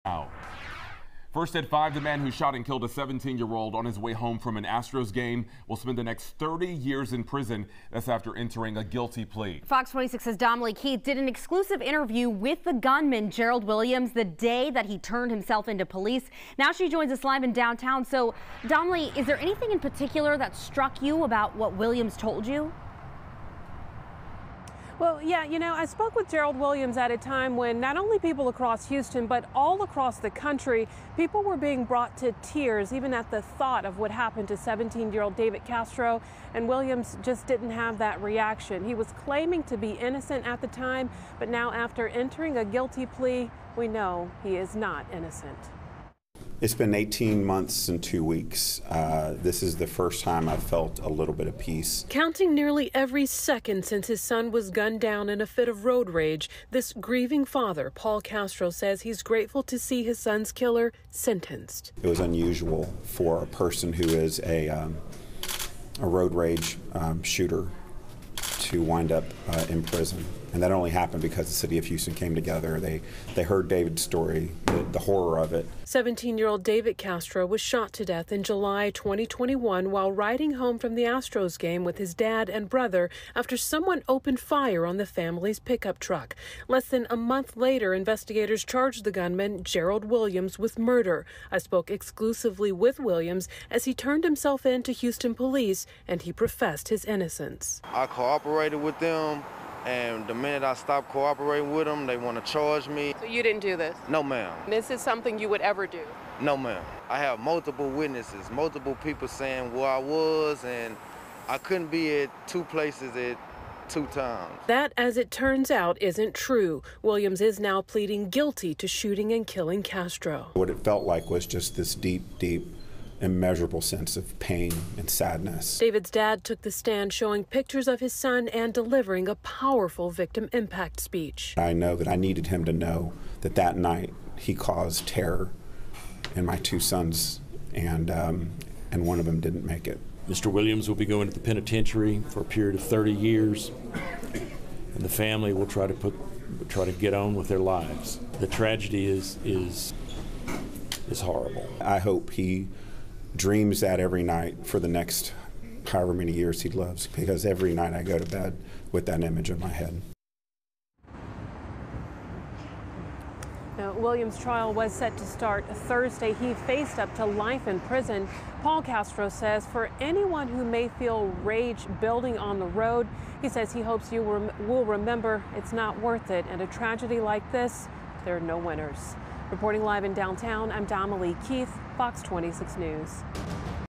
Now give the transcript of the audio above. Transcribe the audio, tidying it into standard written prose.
Out. First at 5, the man who shot and killed a 17-year-old on his way home from an Astros game will spend the next 30 years in prison. That's after entering a guilty plea. Fox 26's Damali Keith did an exclusive interview with the gunman, Gerald Williams, the day that he turned himself into police. Now she joins us live in downtown. So, Damali, is there anything in particular that struck you about what Williams told you? Well, yeah, I spoke with Gerald Williams at a time when not only people across Houston, but all across the country, people were being brought to tears, even at the thought of what happened to 17-year-old David Castro. And Williams just didn't have that reaction. He was claiming to be innocent at the time, but now after entering a guilty plea, we know he is not innocent. It's been 18 months and 2 weeks. This is the first time I've felt a little bit of peace. Counting nearly every second since his son was gunned down in a fit of road rage, this grieving father, Paul Castro, says he's grateful to see his son's killer sentenced. It was unusual for a person who is a road rage shooter to wind up in prison. And that only happened because the city of Houston came together. They heard David's story, the horror of it. 17-year-old David Castro was shot to death in July 2021 while riding home from the Astros game with his dad and brother after someone opened fire on the family's pickup truck. Less than a month later, investigators charged the gunman, Gerald Williams, with murder. I spoke exclusively with Williams as he turned himself in to Houston police, and he professed his innocence. I cooperated with them. And the minute I stopped cooperating with them, they want to charge me. So you didn't do this? No, ma'am. This is something you would ever do? No, ma'am. I have multiple witnesses, multiple people saying where I was, and I couldn't be at 2 places at 2 times. That, as it turns out, isn't true. Williams is now pleading guilty to shooting and killing Castro. What it felt like was just this deep, immeasurable sense of pain and sadness. David's dad took the stand showing pictures of his son and delivering a powerful victim impact speech. I know that I needed him to know that that night he caused terror in my 2 sons, and one of them didn't make it. Mr. Williams will be going to the penitentiary for a period of 30 years, and the family will try to get on with their lives. The tragedy is horrible. I hope he dreams that every night for the next however many years he lives, because every night I go to bed with that image in my head. Now, Williams' trial was set to start Thursday. He faced up to life in prison. Paul Castro says for anyone who may feel rage building on the road, he says he hopes you will remember it's not worth it. And a tragedy like this, there are no winners. Reporting live in downtown, I'm Damali Keith, Fox 26 News.